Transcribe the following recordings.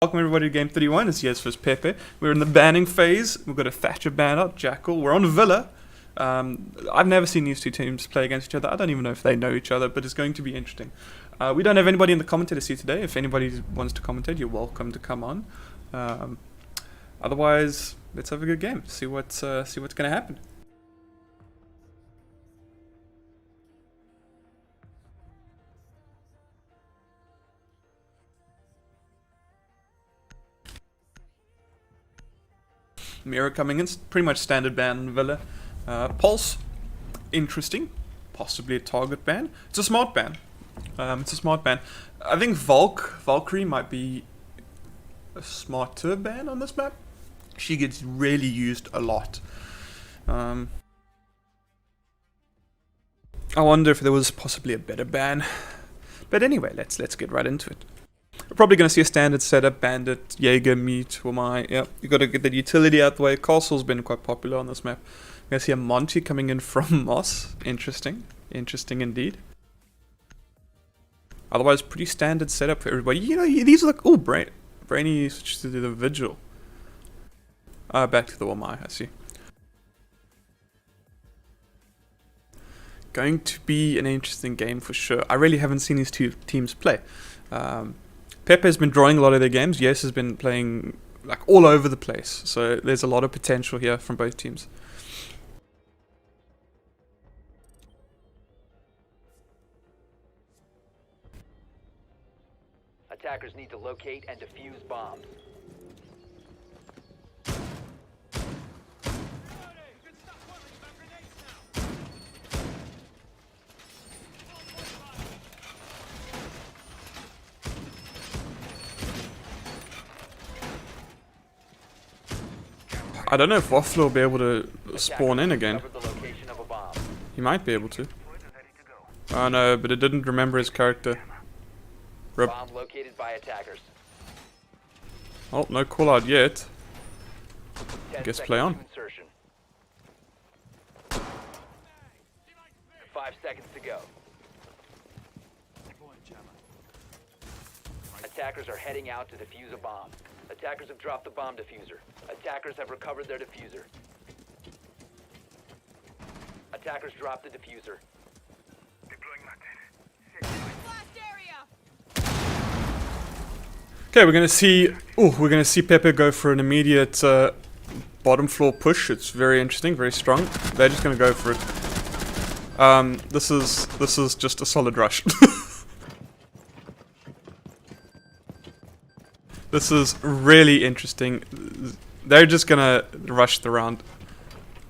Welcome everybody to Game 31, it's Yes vs Pepe. We're in the banning phase, we've got a Thatcher ban out, Jackal, we're on Villa. I've never seen these two teams play against each other, I don't even know if they know each other, but it's going to be interesting. We don't have anybody in the commentator seat today. If anybody wants to commentate, you're welcome to come on. Otherwise, let's have a good game, see what's going to happen. Mirror coming in, pretty much standard ban on Villa. Pulse, interesting, possibly a target ban. It's a smart ban. I think Valkyrie might be a smarter ban on this map. She gets really used a lot. I wonder if there was possibly a better ban. But anyway, let's get right into it. We're probably going to see a standard setup, Bandit, Jaeger, Meat, Wamai. Yep, you got to get the utility out the way. Castle's been quite popular on this map. We're going to see a Monty coming in from Moss. Interesting. Interesting indeed. Otherwise, pretty standard setup for everybody. You know, these are like... Oh, Brainy switches to the Vigil. Back to the Wamai, I see. Going to be an interesting game for sure. I really haven't seen these two teams play. Pepe has been drawing a lot of their games. Yes has been playing like all over the place. So there's a lot of potential here from both teams. Attackers need to locate and defuse bombs. I don't know if Waffle will be able to spawn in again. He might be able to. Oh no, but it didn't remember his character. Rip. Bomb located by attackers. Oh, no call out yet. I guess play on. 5 seconds to go. Attackers are heading out to defuse a bomb. Attackers have dropped the bomb diffuser. Attackers have recovered their diffuser. Attackers dropped the diffuser. Okay, we're gonna see. Oh, we're gonna see Pepe go for an immediate bottom floor push. It's very interesting, very strong. They're just gonna go for it. This is just a solid rush. This is really interesting. They're just gonna rush the round.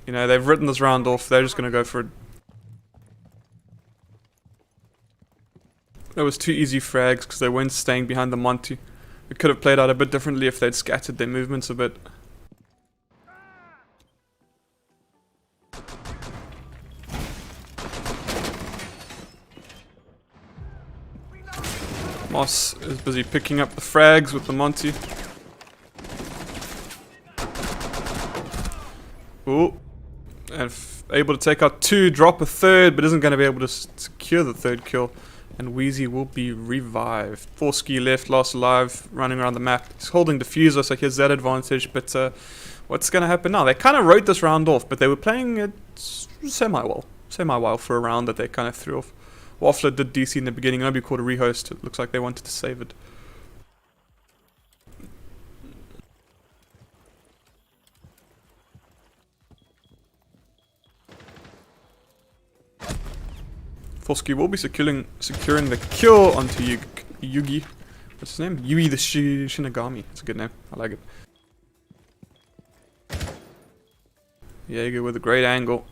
You know, they've written this round off. They're just gonna go for it. That was two easy frags because they weren't staying behind the Monty. It could have played out a bit differently if they'd scattered their movements a bit. Moss is busy picking up the frags with the Monty. Ooh. And able to take out two, drop a third, but isn't going to be able to secure the third kill. And Wheezy will be revived. 4 ski left, last alive, running around the map. He's holding diffuser, so he has that advantage, but what's going to happen now? They kind of wrote this round off, but they were playing it semi-well. Semi-well for a round that they kind of threw off. Waffler did DC in the beginning, nobody called a rehost. It looks like they wanted to save it. Folsky will be securing the kill onto Yugi. What's his name? Yui the Shinigami. That's a good name. I like it. Jaeger with a great angle.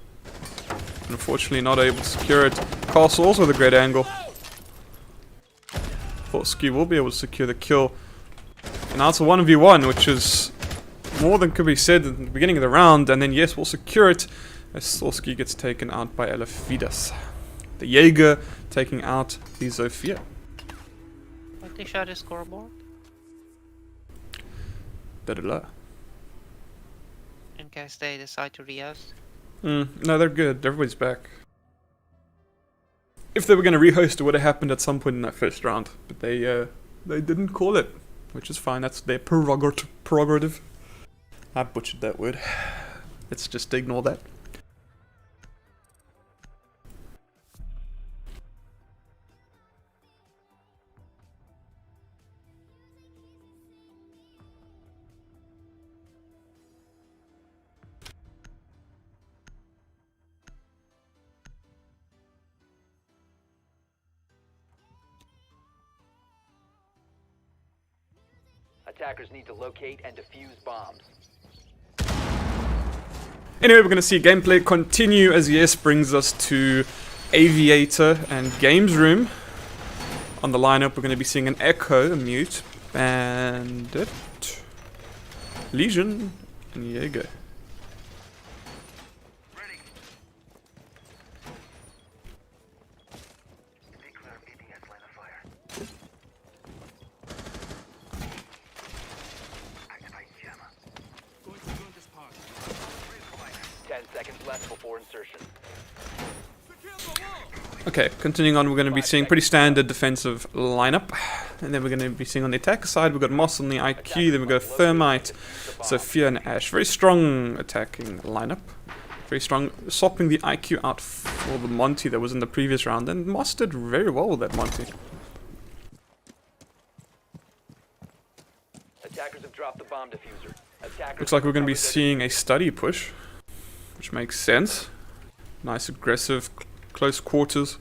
Unfortunately not able to secure it. Castle also with a great angle. Folsky will be able to secure the kill. And now it's a 1v1, which is more than could be said at the beginning of the round. And then yes, we'll secure it as Folsky gets taken out by Elefidas. The Jaeger taking out the Zofia. But they shot his scoreboard. Da-da-da. In case they decide to re-host. No, they're good. Everybody's back. If they were going to rehost, it would have happened at some point in that first round. But they didn't call it. which is fine. That's their prerogative. I butchered that word. Let's just ignore that. Attackers need to locate and defuse bombs. Anyway, we're going to see gameplay continue as Yes brings us to Aviator and Games Room. On the lineup, we're going to be seeing an Echo, a Mute, Bandit, Legion, and Jaeger. Before insertion. Okay, continuing on, we're going to be seeing pretty standard defensive lineup. And then we're going to be seeing on the attacker side, we've got Moss on the IQ, then we've got Thermite, Sophia and Ash. Very strong attacking lineup. Very strong, swapping the IQ out for the Monty that was in the previous round. And Moss did very well with that Monty. Attackers have dropped the bomb diffuser. Looks like we're going to be seeing a study push, which makes sense. Nice aggressive close quarters.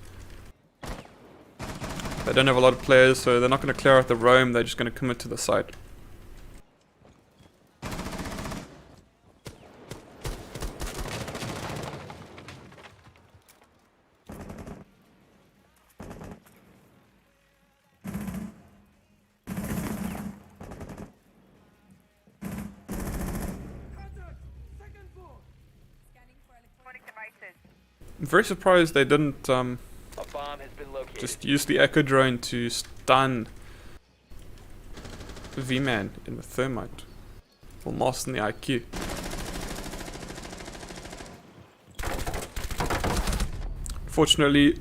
They don't have a lot of players, so they're not going to clear out the roam, they're just going to commit to the site. I'm very surprised they didn't just use the Echo drone to stun the V-Man in the Thermite. Or Moss in the IQ. Fortunately,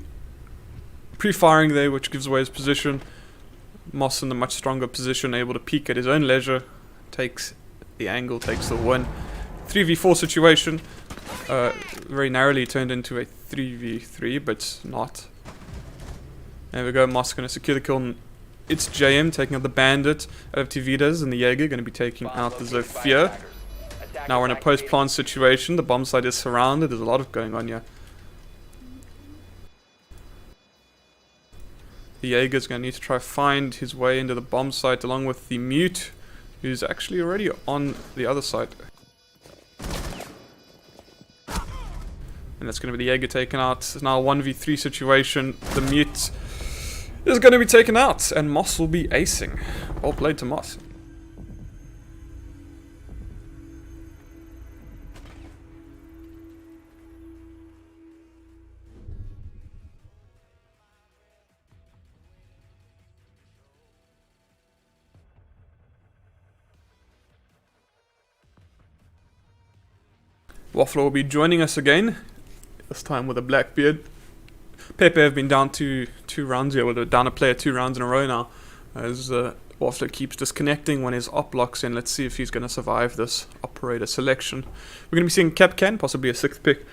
pre-firing there, which gives away his position. Moss in a much stronger position, able to peek at his own leisure. Takes the angle, takes the win. 3v4 situation. Very narrowly turned into a 3v3, but not. There we go, Moss going to secure the kill. It's JM taking out the Bandit out of Tivitas, and the Jaeger going to be taking out the Zofia. Now we're in a post-plant situation. The bomb site is surrounded. There's a lot of going on here. The Jaeger's going to need to try find his way into the bomb site along with the Mute, who's actually already on the other side. And that's going to be the Jaeger taken out. It's now a 1v3 situation. The Mute is going to be taken out, and Moss will be acing. Well played to Moss. Waffler will be joining us again, this time with a black beard. Pepe have been down two rounds here, they're down a player 2 rounds in a row now, as Waffler keeps disconnecting when his op locks in. Let's see if he's going to survive this operator selection. We're going to be seeing Capcan, possibly a 6th pick.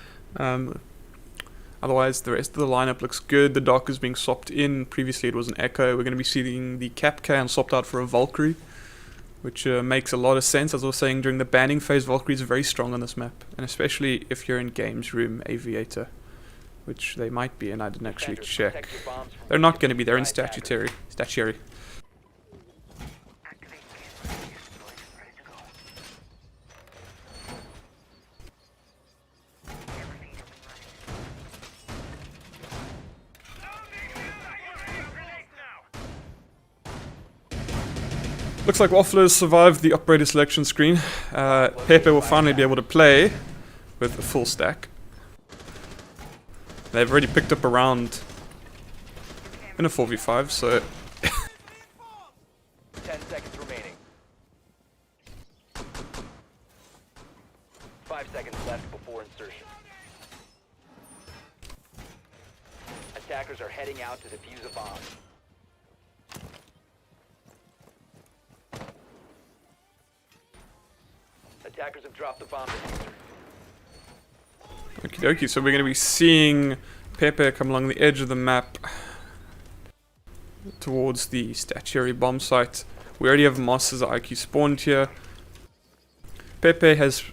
Otherwise, the rest of the lineup looks good. The Doc is being swapped in. Previously, it was an Echo. We're going to be seeing the Capcan swapped out for a Valkyrie, which makes a lot of sense. As I was saying, during the banning phase, Valkyrie is very strong on this map, and especially if you're in Games Room Aviator, which they might be, and I didn't actually check. They're not going to be. They're in statutory. Looks like Waffler has survived the operator selection screen. Pepe will finally be able to play with a full stack. They've already picked up a round in a 4v5, so 10 seconds remaining. 5 seconds left before insertion. Attackers are heading out to defuse a bomb. Attackers have dropped the bomb diffuser. Okie dokie, so we're going to be seeing Pepe come along the edge of the map towards the statuary bomb site. We already have Moss's IQ spawned here. Pepe has,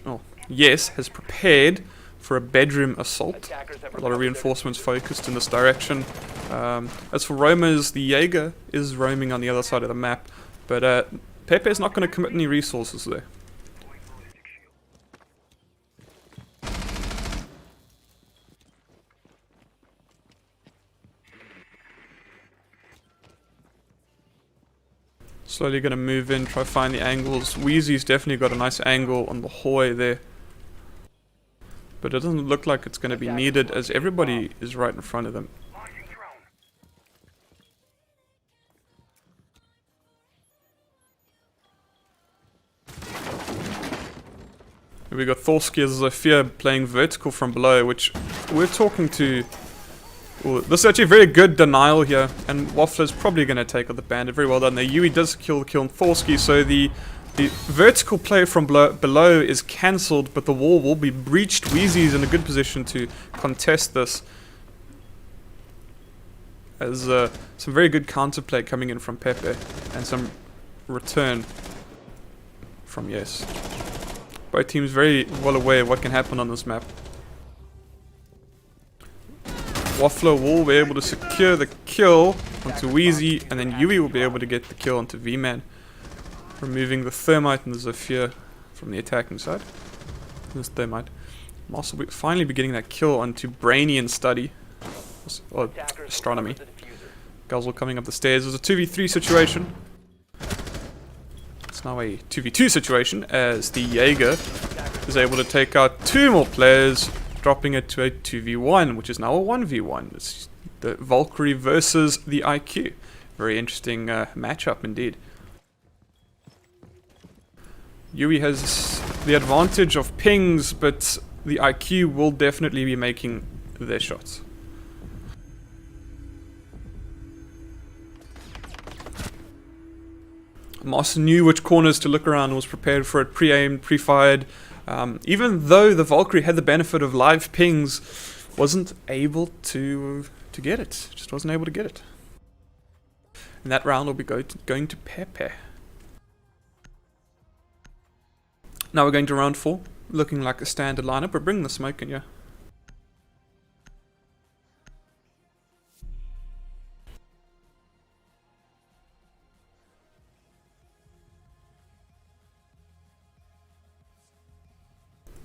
has prepared for a bedroom assault. A lot of reinforcements focused in this direction. As for roamers, the Jaeger is roaming on the other side of the map, but Pepe is not going to commit any resources there. Slowly going to move in, try to find the angles. Wheezy's definitely got a nice angle on the hallway there. But it doesn't look like it's going to be needed as everybody is right in front of them. We got Thorsky as Zofia playing vertical from below, which we're talking to. Ooh, this is actually a very good denial here, and Waffler's probably going to take out the bandit. Very well done there. Yui does kill Thorsky, so the vertical play from below is cancelled, but the wall will be breached. Wheezy's in a good position to contest this. As some very good counterplay coming in from Pepe, and some return from Yes. Both teams very well aware of what can happen on this map. Waffler will be able to secure the kill onto Wheezy, and then Yui will be able to get the kill onto V-Man, removing the Thermite and the Zofia from the attacking side. This Thermite. Moss will finally be getting that kill onto Brainy and Study, or Astronomy. Guzzle coming up the stairs. There's a 2v3 situation. It's now a 2v2 situation as the Jaeger is able to take out 2 more players, dropping it to a 2v1, which is now a 1v1. It's the Valkyrie versus the IQ. Very interesting matchup indeed. Yui has the advantage of pings, but the IQ will definitely be making their shots. Moss knew which corners to look around and was prepared for it, pre-aimed, pre-fired. Even though the Valkyrie had the benefit of live pings, wasn't able to get it. Just wasn't able to get it. And that round will be going to Pepe. Now we're going to round 4, looking like a standard lineup, but bring the smoke in, yeah.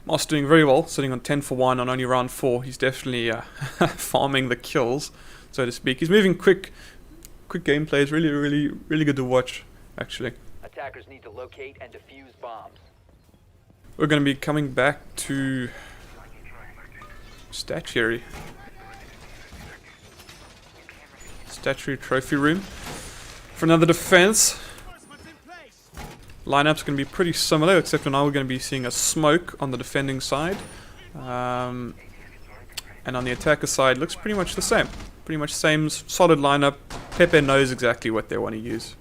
Moss doing very well, sitting on 10 for 1 on only round 4. He's definitely farming the kills, so to speak. He's moving quick gameplay. It's really good to watch, actually. Attackers need to locate and defuse bombs. We're going to be coming back to Statuary Trophy Room for another defense. Lineup's going to be pretty similar, except now we're going to be seeing a smoke on the defending side. And on the attacker side, looks pretty much the same. Pretty much same solid lineup. Pepe knows exactly what they want to use.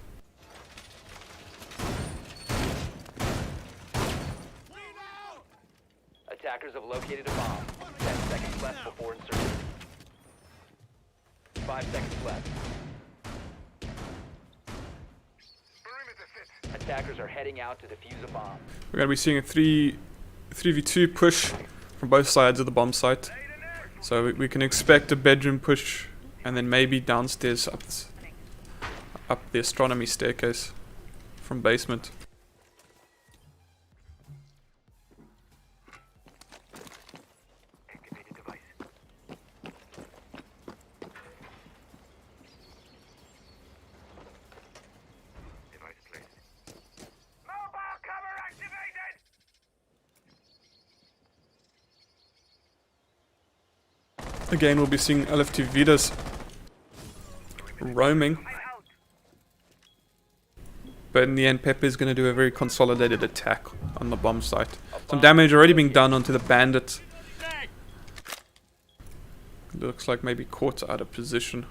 Attackers have located a bomb. 10 seconds left before insertion. 5 seconds left. Attackers are heading out to defuse a bomb. We're going to be seeing a 3v2 push from both sides of the bomb site. So we can expect a bedroom push, and then maybe downstairs up the astronomy staircase from basement. Again, we'll be seeing LFT Vidas roaming. But in the end, Pepe is going to do a very consolidated attack on the bomb site. Some damage already being done onto the bandit. Looks like maybe caught out of position.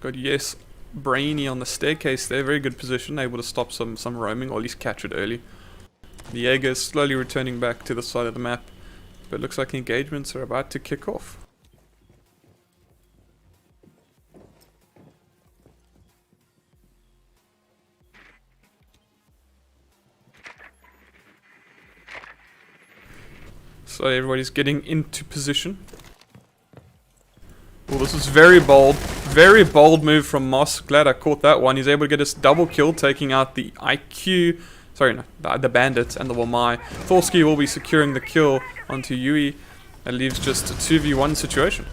Got yes, Brainy on the staircase there, very good position, able to stop some roaming, or at least catch it early. The Jaeger is slowly returning back to the side of the map, but looks like engagements are about to kick off. So everybody's getting into position. Well, this is very bold move from Moss. Glad I caught that one. He's able to get his double kill, taking out the IQ, sorry, no, the bandits and the Wamai. Thorsky will be securing the kill onto Yui. That leaves just a 2v1 situation.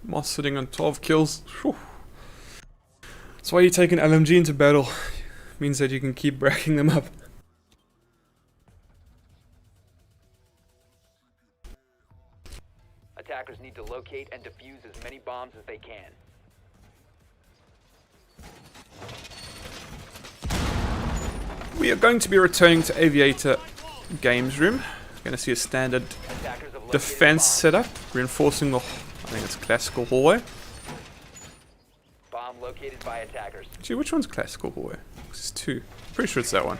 Moss sitting on 12 kills. Whew. That's why you take an LMG into battle. Means that you can keep racking them up. Attackers need to locate and defuse as many bombs as they can. We are going to be returning to Aviator Games Room. Going to see a standard Attackers have located defense bombs. setup, reinforcing the, I think it's classical hallway. Bomb located by attackers. Gee, which one's classical hallway? This is two. Pretty sure it's that one.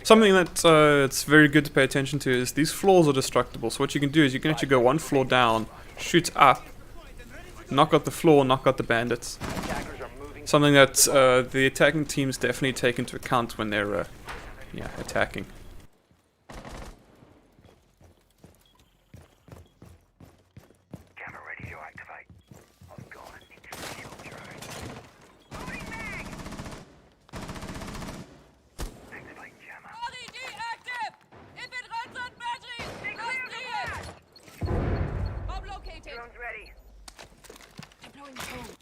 Something that it's very good to pay attention to is these floors are destructible. So what you can do is you can actually go one floor down, shoot up, knock out the floor, knock out the bandits. Attackers are moving. Something that the attacking teams definitely take into account when they're attacking. Camera ready to activate. I've got an initial drone. Activate jammer. LED active! Infiltrants and batteries! Last clear! Bomb located! Drone's ready. Deploying drone.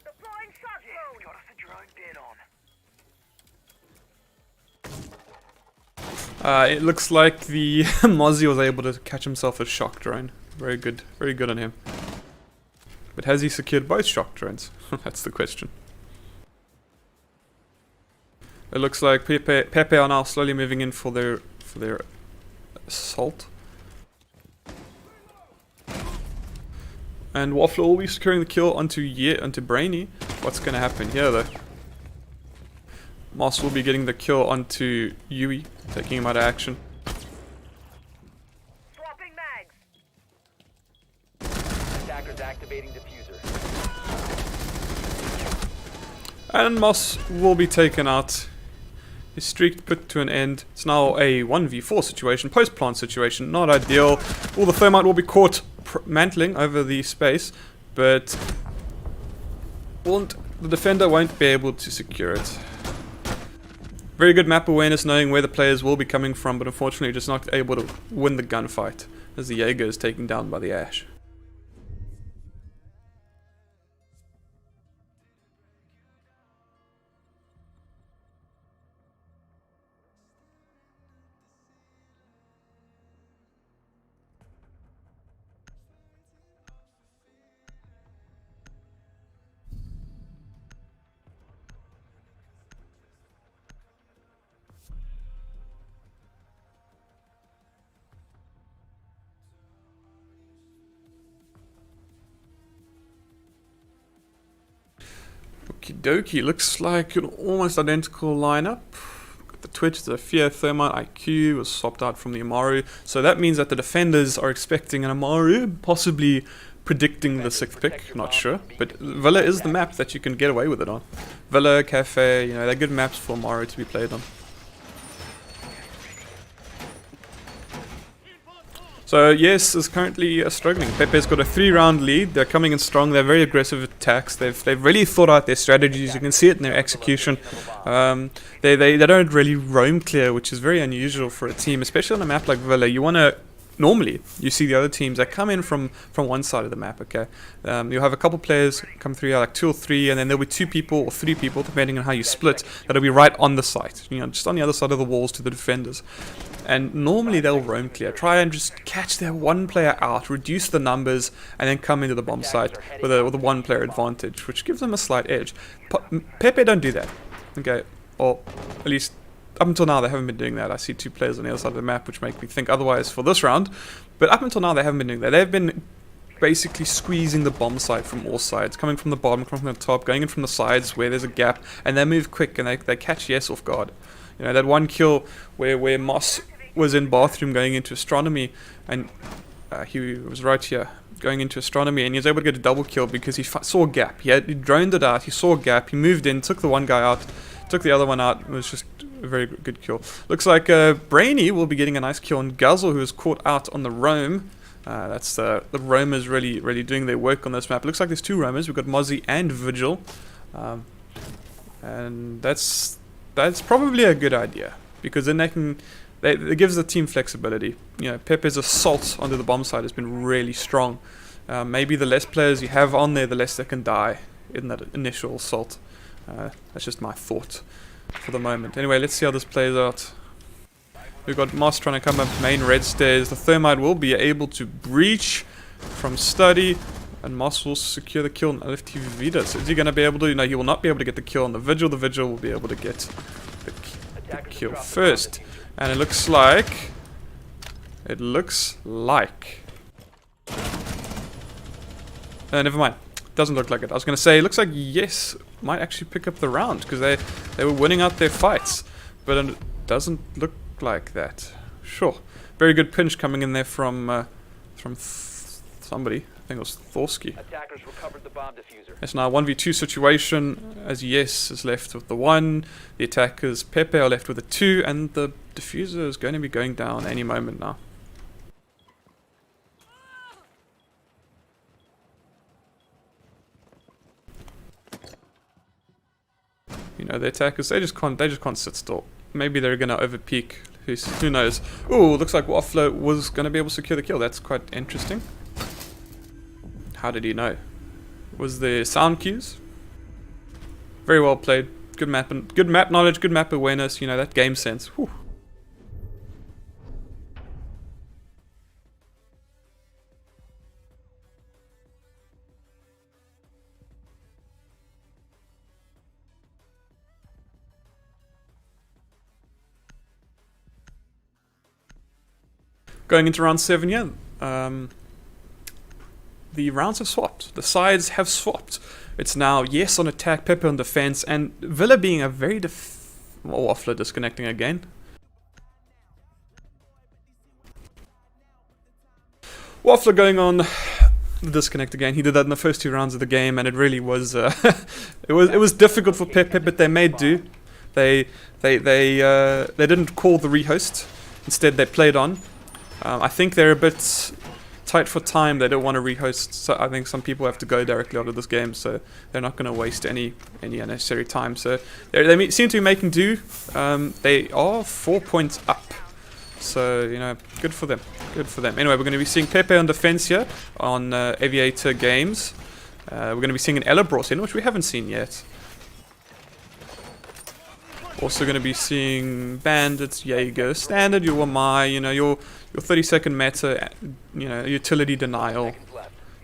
Deploying shot drone. Got us a drone dead on. It looks like the Mozzie was able to catch himself a shock drone. Very good on him. But has he secured both shock drones? That's the question. It looks like Pepe are now slowly moving in for their assault. And Waffler will be securing the kill onto Brainy. What's going to happen here though? Moss will be getting the kill onto Yui, taking him out of action. Swapping mags. Attackers activating diffuser. And Moss will be taken out. His streak put to an end. It's now a 1v4 situation, post-plant situation, not ideal. All the thermite will be caught mantling over the space, but the defender won't be able to secure it. Very good map awareness, knowing where the players will be coming from, but unfortunately just not able to win the gunfight, as the Jaeger is taken down by the Ash. dokie, looks like an almost identical lineup. Got the Twitch, the Fear, Thermite, IQ was swapped out from the Amaru. So that means that the defenders are expecting an Amaru, possibly predicting the 6th pick, not sure. But Villa is the map that you can get away with it on. Villa, Cafe, you know, they're good maps for Amaru to be played on. So yes is currently struggling. Pepe's got a 3-round lead. They're coming in strong. They're very aggressive attacks. They've really thought out their strategies. You can see it in their execution. They don't really roam clear, which is very unusual for a team, especially on a map like Villa. You want to normally you see the other teams that come in from one side of the map. Okay, you'll have a couple players come through, like 2 or 3, and then there'll be 2 people or 3 people, depending on how you split. That'll be right on the site. You know, just on the other side of the walls to the defenders. And normally they'll roam clear, try and just catch their one player out, reduce the numbers, and then come into the bomb site with a 1-player advantage, which gives them a slight edge. Pepe don't do that, okay, or at least up until now they haven't been doing that. I see 2 players on the other side of the map, which make me think otherwise for this round, but up until now they haven't been doing that. They've been basically squeezing the bomb site from all sides, coming from the bottom, coming from the top, going in from the sides where there's a gap, and they move quick and they catch Yes off guard. You know, that one kill where Moss was in bathroom going into astronomy, and he was right here going into astronomy, and he was able to get a double kill because he saw a gap. He droned it out, he saw a gap, he moved in, took the one guy out, took the other one out. It was just a very good kill. Looks like Brainy will be getting a nice kill on Guzzle, who was caught out on the roam. That's the roamers really doing their work on this map. Looks like there's 2 roamers. We've got Mozzie and Vigil, and that's probably a good idea, because then it gives the team flexibility. You know, Pepe's assault onto the bomb site has been really strong. Maybe the less players you have on there, the less they can die in that initial assault. That's just my thought for the moment. Anyway, let's see how this plays out. We've got Moss trying to come up main red stairs. The Thermite will be able to breach from study, and Moss will secure the kill on LFT Vidas. Is he going to be able to? No, he will not be able to get the kill on the Vigil. The Vigil will be able to get the kill first. And it looks like... never mind. Doesn't look like it. I was going to say, it looks like Yes might actually pick up the round, because they were winning out their fights. But it doesn't look like that. Sure. Very good pinch coming in there from somebody. I think it was Thorsky. Attackers recovered the bomb diffuser. It's now a 1v2 situation, as Yes is left with the 1, the attackers Pepe are left with a 2, and the diffuser is going to be going down any moment now. You know, the attackers, they just can't sit still. Maybe they're going to overpeak. Who knows? Ooh, looks like Waffler was going to be able to secure the kill. That's quite interesting. How did he know? Was there sound cues? Very well played. Good map knowledge, good map awareness. You know, that game sense. Whew. Going into round 7, yeah. The rounds have swapped. The sides have swapped. It's now Yes on attack, Pepe on defense, and Villa being a very Waffler disconnecting again. Waffler going on the disconnect again. He did that in the first 2 rounds of the game, and it really was it was difficult for Pepe, but they made do. They didn't call the rehost. Instead, they played on. I think they're a bit tight for time. They don't want to rehost, so I think some people have to go directly out of this game, so they're not going to waste any unnecessary time. So they seem to be making do. They are 4 points up, so you know, good for them. Anyway, we're going to be seeing Pepe on defense here on Aviator Games. We're going to be seeing an Ella brought in, which we haven't seen yet. Also going to be seeing Bandits, Jaeger, Standard, your Wamai, you know, your 30-second meta, you know, utility denial.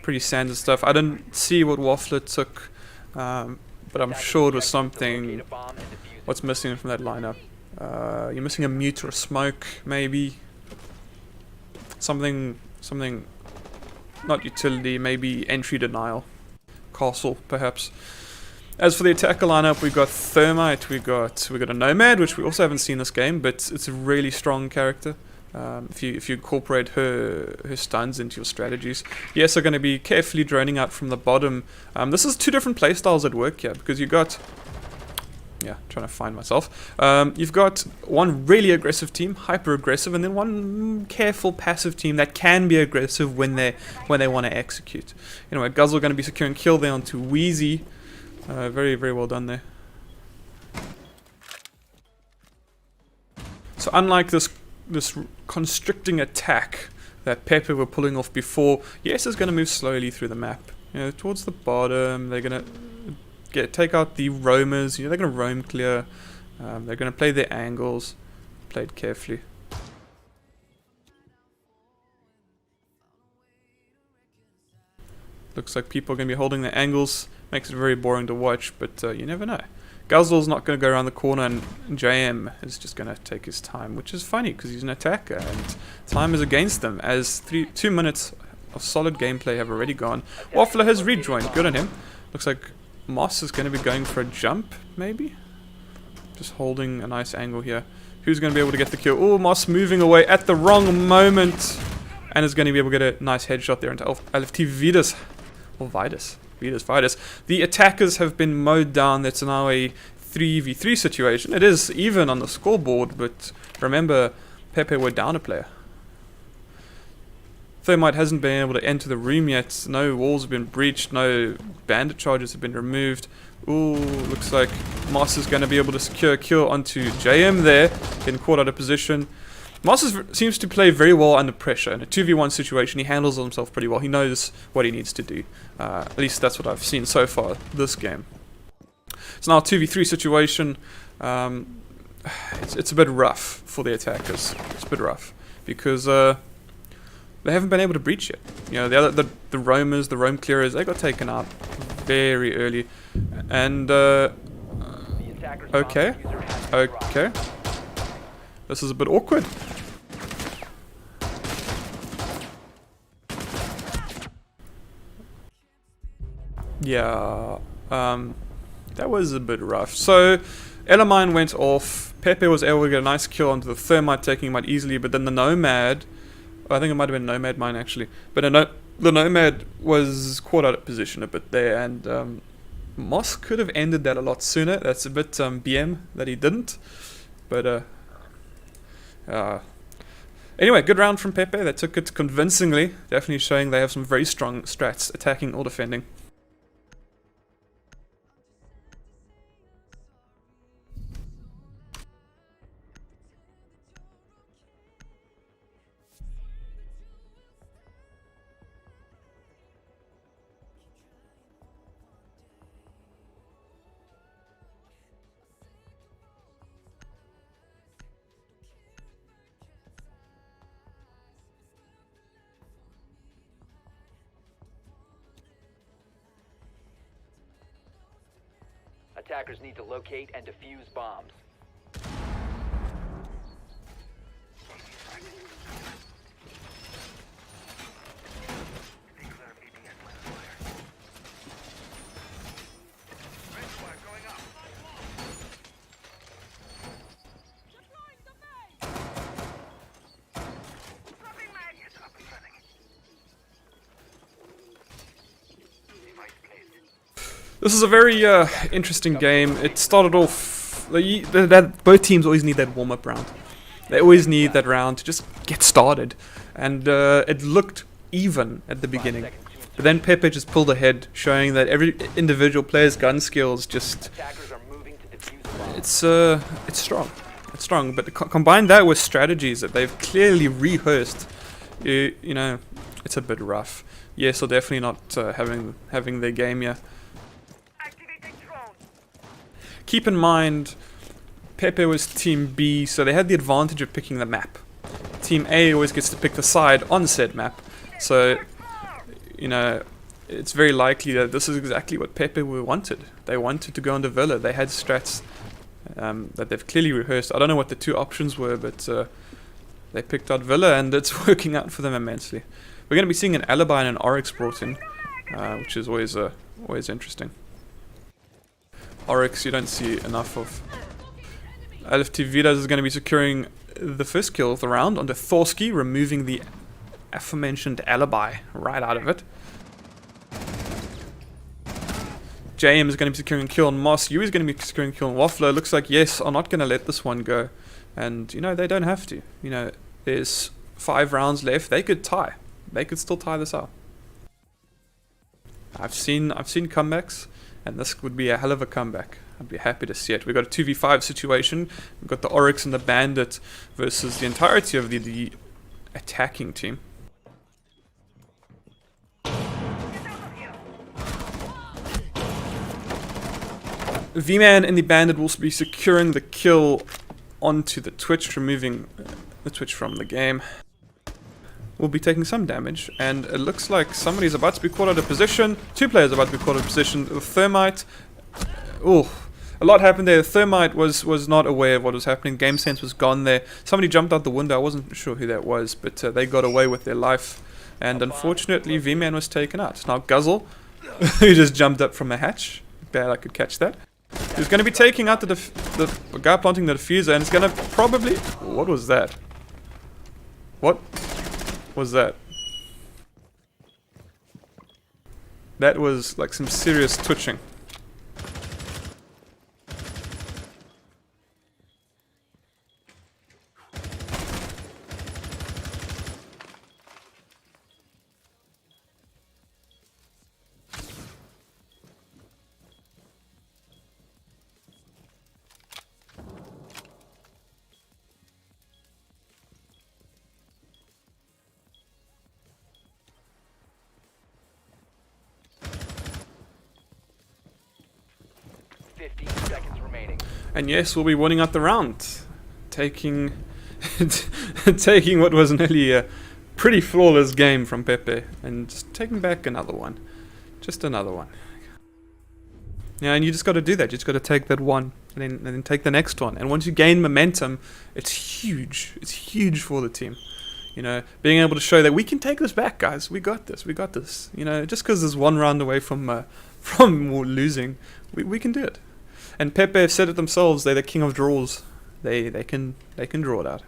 Pretty standard stuff. I didn't see what Waffler took, but I'm sure it was something. What's missing from that lineup? You're missing a mute or a smoke, maybe. Something, not utility, maybe entry denial. Castle, perhaps. As for the attacker lineup, we've got Thermite, we got a Nomad, which we also haven't seen this game, but it's a really strong character. If you incorporate her stuns into your strategies. Yes, are going to be carefully droning out from the bottom. This is two different playstyles at work here, because you got... Yeah, trying to find myself. You've got one really aggressive team, hyper aggressive, and then one careful passive team that can be aggressive when they want to execute. Anyway, Guzzle going to be securing kill there onto Wheezy. Very, very well done there. So unlike this constricting attack that Pepe were pulling off before, Yes is going to move slowly through the map. Towards the bottom, they're going to take out the roamers. They're going to roam clear. They're going to play their angles, played carefully. Looks like people are going to be holding their angles. Makes it very boring to watch, but you never know. Guzzle's not going to go around the corner, and JM is just going to take his time, which is funny because he's an attacker and time is against him, as 2 minutes of solid gameplay have already gone. Waffler has rejoined, good on him. Looks like Moss is going to be going for a jump, maybe? Just holding a nice angle here. Who's going to be able to get the kill? Oh, Moss moving away at the wrong moment, and is going to be able to get a nice headshot there into LFT Vidas. Or Vidas. Vidas. The attackers have been mowed down. That's now a 3v3 situation. It is even on the scoreboard, but remember, Pepe were down a player. Thermite hasn't been able to enter the room yet. No walls have been breached. No bandit charges have been removed. Ooh, looks like Moss is going to be able to secure a kill onto JM there. Getting caught out of position. Moss seems to play very well under pressure. In a 2v1 situation, he handles himself pretty well. He knows what he needs to do. At least that's what I've seen so far this game. It's now a 2v3 situation. It's a bit rough for the attackers. It's a bit rough because they haven't been able to breach yet. The roamers, the roam clearers, they got taken out very early. And okay. This is a bit awkward. Yeah, that was a bit rough. So, Elamine went off. Pepe was able to get a nice kill onto the Thermite, taking him out easily. But then the Nomad, I think it might have been Nomad mine actually. But the Nomad was caught out of position a bit there, and Moss could have ended that a lot sooner. That's a bit BM that he didn't. But anyway, good round from Pepe. They took it convincingly. Definitely showing they have some very strong strats, attacking or defending. Attackers need to locate and defuse bombs. This is a very interesting game. It started off... both teams always need that warm-up round. They always need that round to just get started. And it looked even at the beginning. But then Pepe just pulled ahead, showing that every individual player's gun skills just... It's strong. It's strong. But combine that with strategies that they've clearly rehearsed, you know, it's a bit rough. Yes, they're definitely not having their game here. Keep in mind, Pepe was Team B, so they had the advantage of picking the map. Team A always gets to pick the side on said map, so, you know, it's very likely that this is exactly what Pepe wanted. They wanted to go into Villa. They had strats that they've clearly rehearsed. I don't know what the two options were, but they picked out Villa, and it's working out for them immensely. We're going to be seeing an Alibi and an Oryx brought in, which is always interesting. Oryx you don't see enough of. LFT Vidas is going to be securing the first kill of the round onto Thorsky, removing the aforementioned alibi right out of it. JM is going to be securing a kill on Moss. Yui is going to be securing a kill on Waffler. Looks like Yes are not going to let this one go. And, you know, they don't have to. You know, there's 5 rounds left. They could tie. They could still tie this out. I've seen comebacks, and this would be a hell of a comeback. I'd be happy to see it. We've got a 2v5 situation. We've got the Oryx and the Bandit versus the entirety of the attacking team. V-Man and the Bandit will be securing the kill onto the Twitch, removing the Twitch from the game. We'll be taking some damage, and it looks like somebody's about to be caught out of position. 2 players are about to be caught out of position. The Thermite, oh, a lot happened there. The Thermite was not aware of what was happening. Game sense was gone there. Somebody jumped out the window. I wasn't sure who that was, but they got away with their life. And unfortunately, V-Man was taken out. Now Guzzle, who just jumped up from a hatch. Bad I could catch that. He's going to be taking out the guy planting the diffuser, and it's going to probably... What was that? What was that? That was like some serious twitching. And yes, we'll be winning out the round, taking taking what was nearly a pretty flawless game from Pepe and just taking back another one, just another one. Yeah, and you just got to do that. You just got to take that one and then take the next one. And once you gain momentum, it's huge. It's huge for the team. You know, being able to show that we can take this back, guys. We got this. We got this. You know, just because there's one round away from losing, we can do it. And Pepe have said it themselves, they're the king of draws. They can draw it out.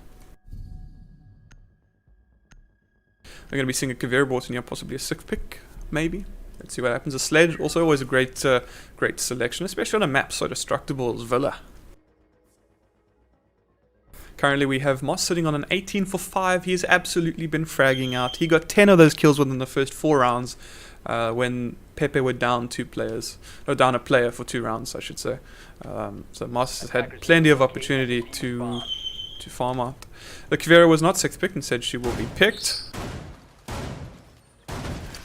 We're going to be seeing a Kaveri bought in here, possibly a 6th pick, maybe. Let's see what happens. A Sledge, also always a great selection, especially on a map so destructible as Villa. Currently we have Moss sitting on an 18 for 5. He has absolutely been fragging out. He got 10 of those kills within the first 4 rounds. When Pepe were down 2 players, or down a player for 2 rounds, I should say. So Moss has had plenty of opportunity to farm out. The Kaveri was not 6th picked and said she will be picked.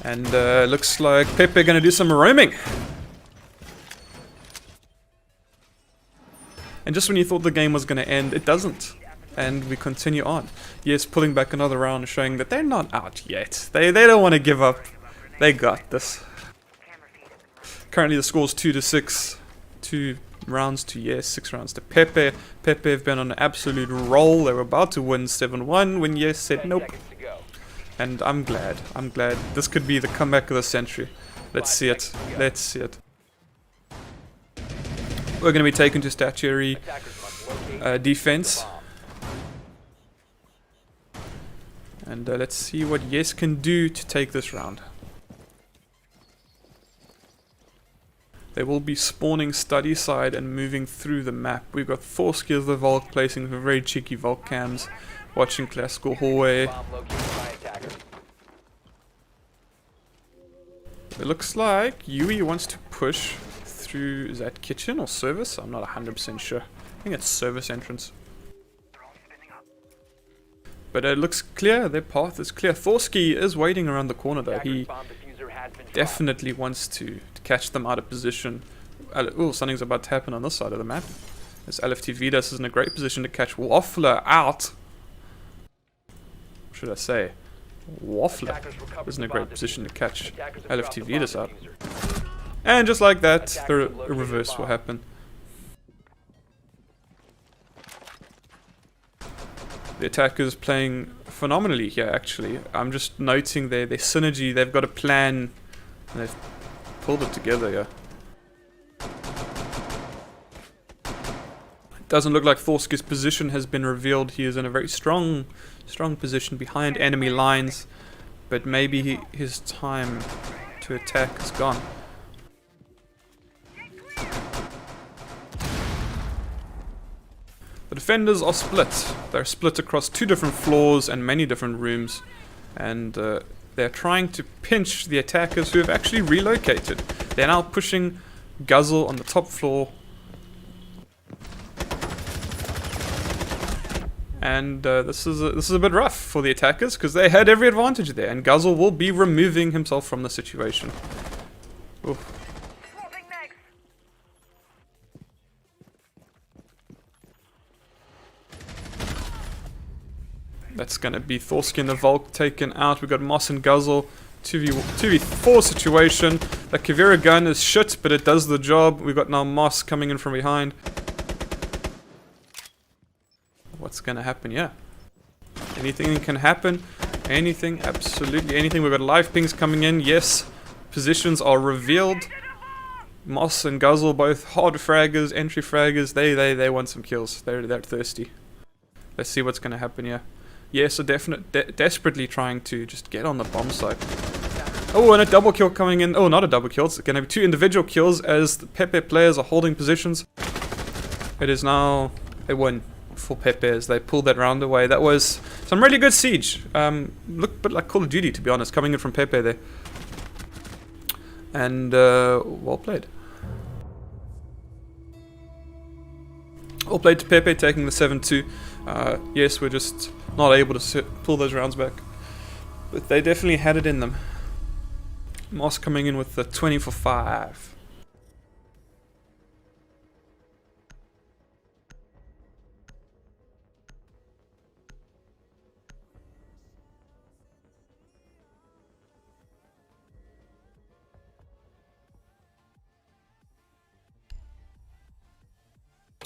And looks like Pepe going to do some roaming. And just when you thought the game was going to end, it doesn't. And we continue on. Yes, pulling back another round, showing that they're not out yet. They don't want to give up. They got this. Currently the score's 2-6. 2 rounds to Yes, 6 rounds to Pepe. Pepe have been on an absolute roll. They were about to win 7-1 when Yes said nope. And I'm glad. I'm glad. This could be the comeback of the century. Let's see it. Let's see it. We're going to be taken to statuary defense. And let's see what Yes can do to take this round. They will be spawning study side and moving through the map. We've got Thorsky as the Volk placing some very cheeky Volk cams, watching classical hallway. It looks like Yui wants to push through, is that kitchen or service? I'm not 100% sure. I think it's service entrance. But it looks clear, their path is clear. Thorsky is waiting around the corner though. He definitely wants to catch them out of position. Oh, something's about to happen on this side of the map. This LFT Vidas is in a great position to catch Waffler out. What should I say? Waffler is in a great position to catch LFT Vidas out. And just like that, the reverse will happen. The attackers playing phenomenally here, actually. I'm just noting their synergy. They've got a plan, and they've pulled it together here. Doesn't look like Thorski's position has been revealed. He is in a very strong position behind enemy lines, but maybe his time to attack is gone. The defenders are split. They're split across 2 different floors and many different rooms, and they're trying to pinch the attackers who have actually relocated. They're now pushing Guzzle on the top floor. And this is a bit rough for the attackers because they had every advantage there, and Guzzle will be removing himself from the situation. Oof. That's gonna be Thorsky and the Volk taken out. We've got Moss and Guzzle. 2v4 situation. The Kavira gun is shit, but it does the job. We've got now Moss coming in from behind. What's gonna happen? Yeah. Anything can happen. Anything, absolutely anything. We've got live pings coming in. Yes. Positions are revealed. Moss and Guzzle, both hard fraggers, entry fraggers. They want some kills. They're thirsty. Let's see what's gonna happen here. Yes, a definite, desperately trying to just get on the bomb site. Oh, and a double kill coming in. Oh, not a double kill. It's going to be 2 individual kills as the Pepe players are holding positions. It is now a win for Pepe as they pulled that round away. That was some really good siege. Looked a bit like Call of Duty, to be honest, coming in from Pepe there. And well played. Well played to Pepe, taking the 7-2. Yes, we're just not able to pull those rounds back, but they definitely had it in them. Moss coming in with the 20 for 5.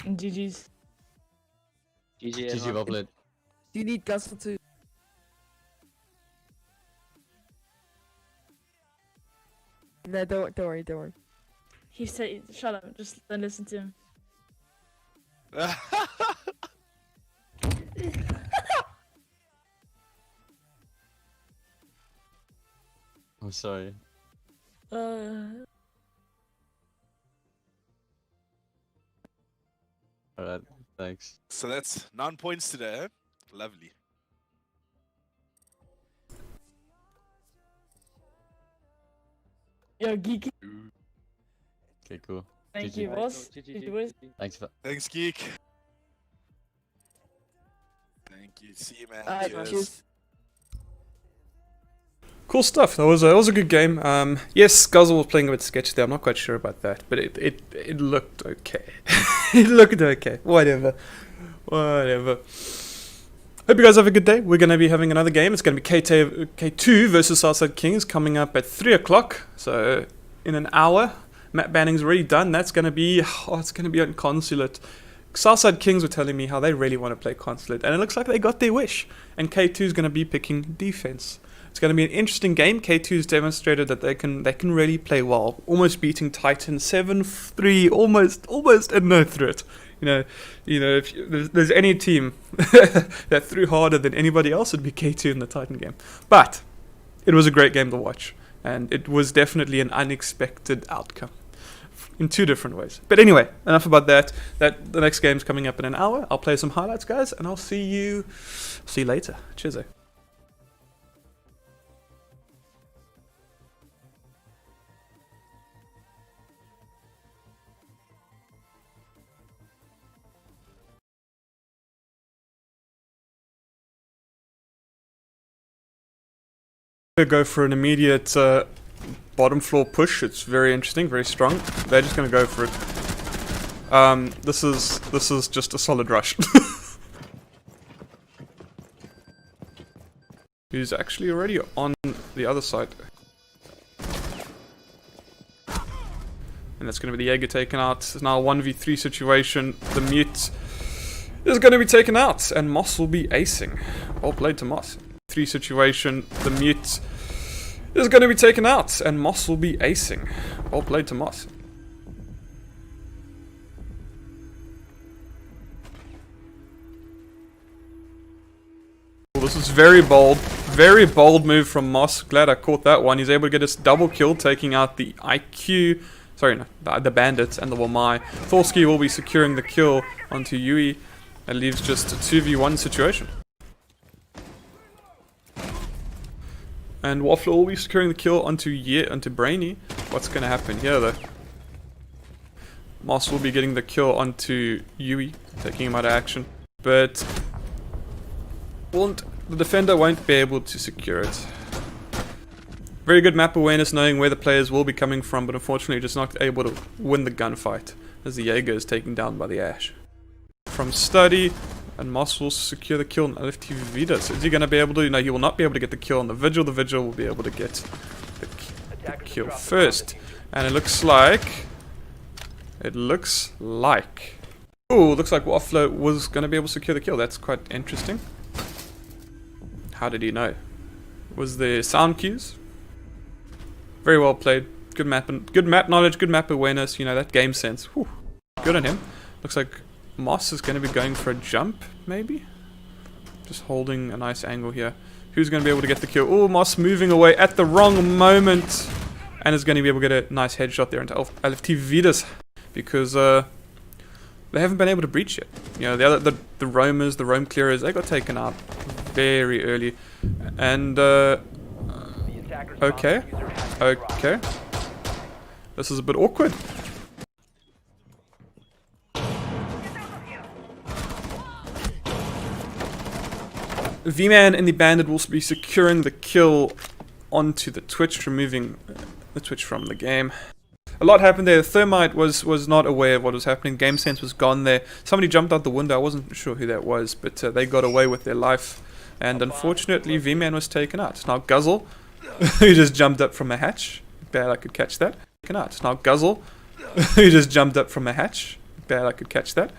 GG's. GG, well played. Do you need Guzzle too? No, don't worry. He said, shut up, just don't listen to him. I'm sorry. Alright, thanks. So that's 9 points today, eh? Lovely. Yo, geek. Okay, cool. Thank GG. you, boss. GG, boss. Thanks for... Thanks, Geek. Thank you. See you, man. Cheers. Cool stuff. That was a good game. Yes, Guzzle was playing a bit sketchy there. I'm not quite sure about that, but it looked okay. It looked okay. Whatever. Hope you guys have a good day. We're going to be having another game. It's going to be K2 versus Southside Kings coming up at 3 o'clock. So in an hour. Map banning's already done. That's going to be, it's going to be on Consulate. Southside Kings were telling me how they really want to play Consulate, and it looks like they got their wish. And K2 is going to be picking defense. It's going to be an interesting game. K2's demonstrated that they can really play well, almost beating Titan 7-3, almost and no threat. You know, if there's any team that threw harder than anybody else, it'd be K2 in the Titan game. But it was a great game to watch, and it was definitely an unexpected outcome in 2 different ways. But anyway, enough about that. The next game's coming up in an hour. I'll play some highlights, guys, and I'll see you later. Cheers. Go for an immediate bottom floor push. It's very interesting, very strong. They're just going to go for it. This is just a solid rush. He's actually already on the other side. And that's going to be the Jaeger taken out. It's now a 1v3 situation. The mute is going to be taken out, and Moss will be acing. Well played to Moss. 3 situation. The mute is going to be taken out, and Moss will be acing. Well played to Moss. this is very bold move from Moss. Glad I caught that one. He's able to get his double kill, taking out the IQ, sorry, no, the bandits and the Wamai. Thorsky will be securing the kill onto Yui. That leaves just a 2v1 situation. And Waffler will be securing the kill onto Brainy. What's going to happen here though? Moss will be getting the kill onto Yui, taking him out of action. But the defender won't be able to secure it. Very good map awareness, knowing where the players will be coming from, but unfortunately just not able to win the gunfight as the Jaeger is taken down by the Ash. From study, and Moss will secure the kill on LFT Vidas. Is he going to be able to? No, he will not be able to get the kill on the Vigil. The Vigil will be able to get the kill first. And it looks like... Ooh, looks like Waffler was going to be able to secure the kill. That's quite interesting. How did he know? Was there sound cues? Very well played. Good map knowledge, good map awareness. You know, that game sense. Whew. Good on him. Looks like Moss is going to be going for a jump, maybe? Just holding a nice angle here. Who's going to be able to get the kill? Oh, Moss moving away at the wrong moment. And is going to be able to get a nice headshot there into LFT Vidas. Because they haven't been able to breach yet. You know, the roamers, the roam clearers, they got taken out very early. And, okay. This is a bit awkward. V-Man and the Bandit will be securing the kill onto the Twitch, removing the Twitch from the game. A lot happened there. The Thermite was not aware of what was happening. Game sense was gone there. Somebody jumped out the window. I wasn't sure who that was, but they got away with their life. And unfortunately, V-Man was taken out. Now Guzzle, who just jumped up from a hatch. Bad I could catch that. Taken out. Now Guzzle, who just jumped up from a hatch. Bad I could catch that.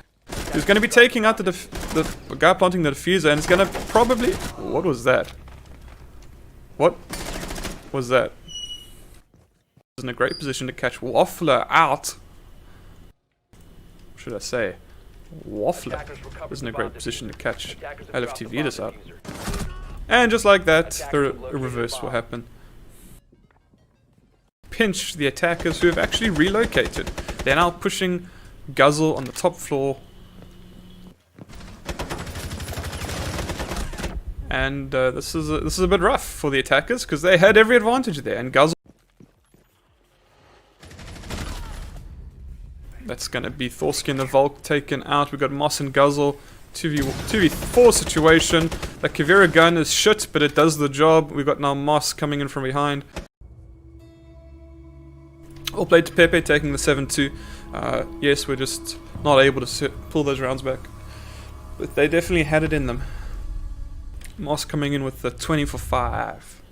He's going to be taking out the guy planting the diffuser, and it's going to probably... What was that? What was that? In a great position to catch Waffler out. What should I say? Waffler is in a great position to catch LFT Vidas out. And just like that, the reverse will happen. Pinch the attackers who have actually relocated. They're now pushing Guzzle on the top floor. And this is a bit rough for the attackers because they had every advantage there. And Guzzle. That's going to be Thorsky and the Volk taken out. We've got Moss and Guzzle. 2v4 situation. The Kavira gun is shit, but it does the job. We've got now Moss coming in from behind. All played to Pepe, taking the 7-2. Yes, we're just not able to pull those rounds back. But they definitely had it in them. Moss coming in with the 20 for 5.